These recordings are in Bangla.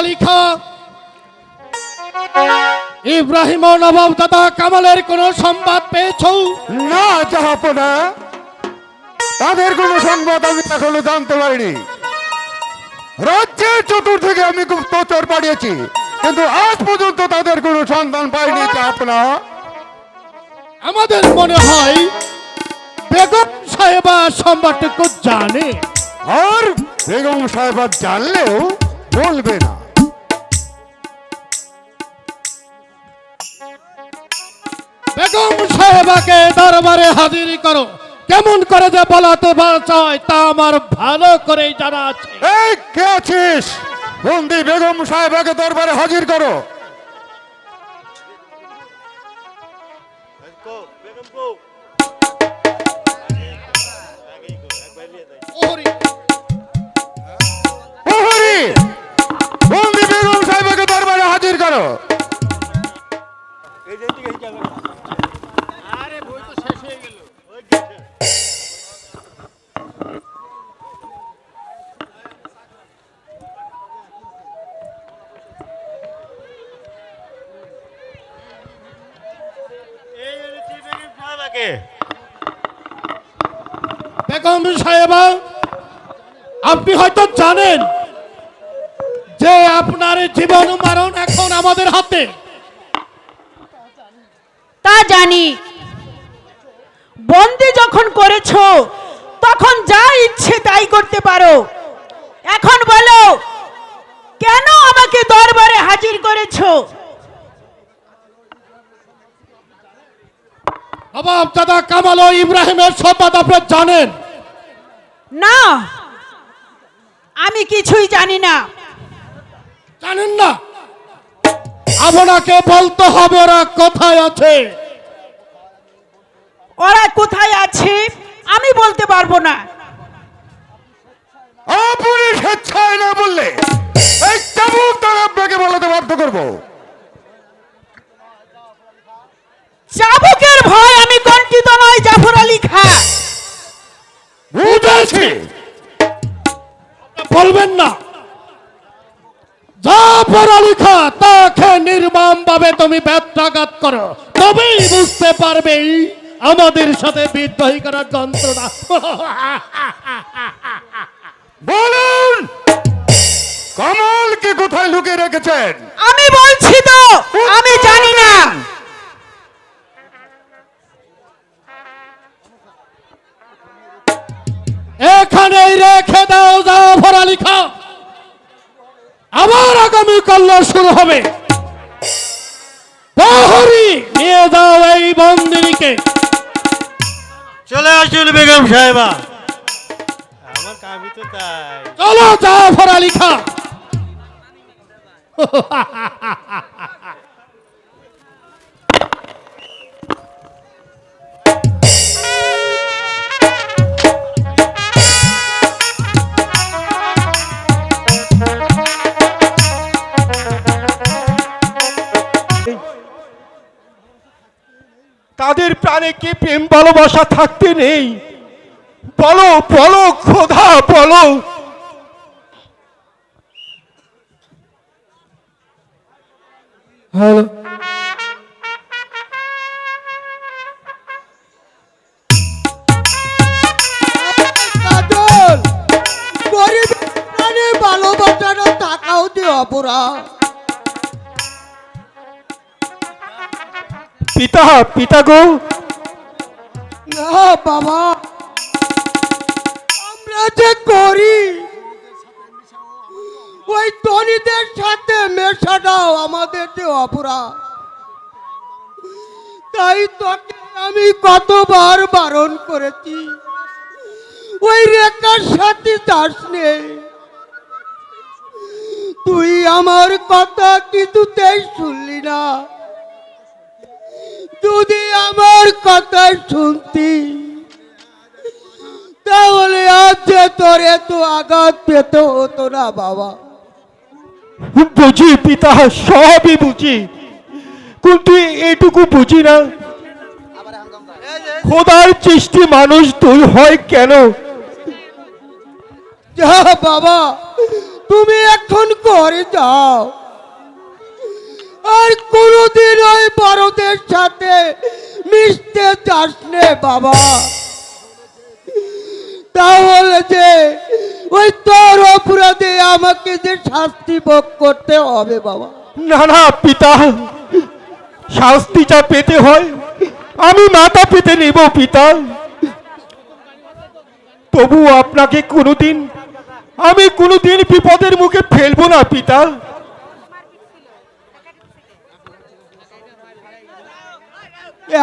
আলী খাঁ, ইব্রাহিম ও নবাব দাদা কামালের কোনো সংবাদ পেয়েছো? না জাহাপনা, তাদের কোনো সংবাদ আমি এখনো জানতে পারিনি। রাজ্যের চতুর্দিকে আমি গুপ্তচর পাঠিয়েছি, কিন্তু আজ পর্যন্ত তাদের কোনো সন্ধান পাইনি জাহাপনা। আমাদের মনে হয় বেগম সাহেবা সংবাদটুকু জানে, আর বেগম সাহেবা জানলেও বলবে না। বেগম সাহেবাকে দরবারে হাজির করো। কেমন করে যে বলাতে চায় তা আমার ভালো করেই জানা আছে। এই কে আছিস? বন্দি বেগম সাহেবাকে দরবারে হাজির করো। প্রহরী, বন্দি বেগম সাহেবাকে দরবারে হাজির করো। বেগম সাহেবা, আপনি হয়তো জানেন যে আপনার জীবন মরণ এখন আমাদের হাতে। তা জানি, বন্দি যখন করেছো তখন যা ইচ্ছে তাই করতে পারো। এখন বলো, কেন আমাকে দরবারে হাজির করেছো? নবাব দাদা কামাল ও ইব্রাহিমের সংবাদ আপনি জানেন? না, আমি কিছুই জানি না। জানেন না? আপনাকে বলতে হবে ওরা কোথায় আছে। ওরা কোথায় আছে আমি বলতে পারবো না। আপনি স্বেচ্ছায় না বললে এই চাবুক দ্বারা আপনাকে বলাতে বাধ্য করবো। চাবুকের ভয় আমি কণ্ঠিত নয় জাফর আলী খাঁ। বুঝেছি। বলবেন না? জাফর আলী খাঁ, তাকে নির্মম ভাবে তুমি ব্যত্যাঘাত করো, তবেই বুঝতে পারবে আমাদের সাথে বিদ্রোহী করার যন্ত্রণা। বলুন, কমলকে কোথায় লুকিয়ে রেখেছেন? আমি বলছি তো আমি জানি না। এখানেই রেখে দাও জাফর আলী খাঁ, আবার আগামী কাল শুরু হবে। প্রহরী, নিয়ে যাও এই বন্দিনীকে। চলে আসুন বেগম সাহেবা, আমার কামি তো তাই। চলো জাফর আলী খাঁ। তাদের প্রাণে কি প্রেম ভালোবাসা থাকতে নেই? বলো বলো খোদা, বলো। হ্যালো, গরিব ভালোবাসাটা টাকাও দিয়ে অপরাধ। পিতা পিতা গো। না বাবা, আমরা যে করি ওই ধনীদের সাথে মেশাটাও আমাদের যে অপরাধ। তাই তোকে আমি কতবার বারণ করেছি ওই রেখার সাথে যাস নে। তুই আমার কথা কিছুতেই শুনলি না। যদি আমার কথা শুনতি তাহলে আজ যে তোর এত আঘাত পেতে হতো না বাবা। বুঝি পিতা, সবই বুঝি, কিন্তু এটুকু বুঝি না খোদার সৃষ্টি মানুষ তুই হয় কেন? যা বাবা, তুমি এখন ঘরে যাও, আর কোনোদিন ওই বড়দের সাথে মিশতে যাস নে বাবা। তাহলে যে ওই তোর অপরাধে আমাকে যে শাস্তি ভোগ করতে হবে বাবা। না না পিতা, শাস্তি যা পেতে হয় আমি মাথা পেতে নেব পিতা। তবু আপনাকে আমি কোনোদিন বিপদের মুখে ফেলবো না পিতা।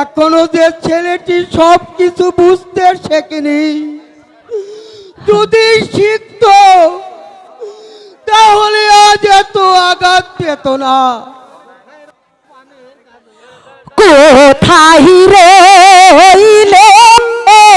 এখনো যে ছেলেটি সব কিছু বুঝতে শেখেনি, যদি শিখতো তাহলে আজ এত আঘাত পেত না। কোথায় রে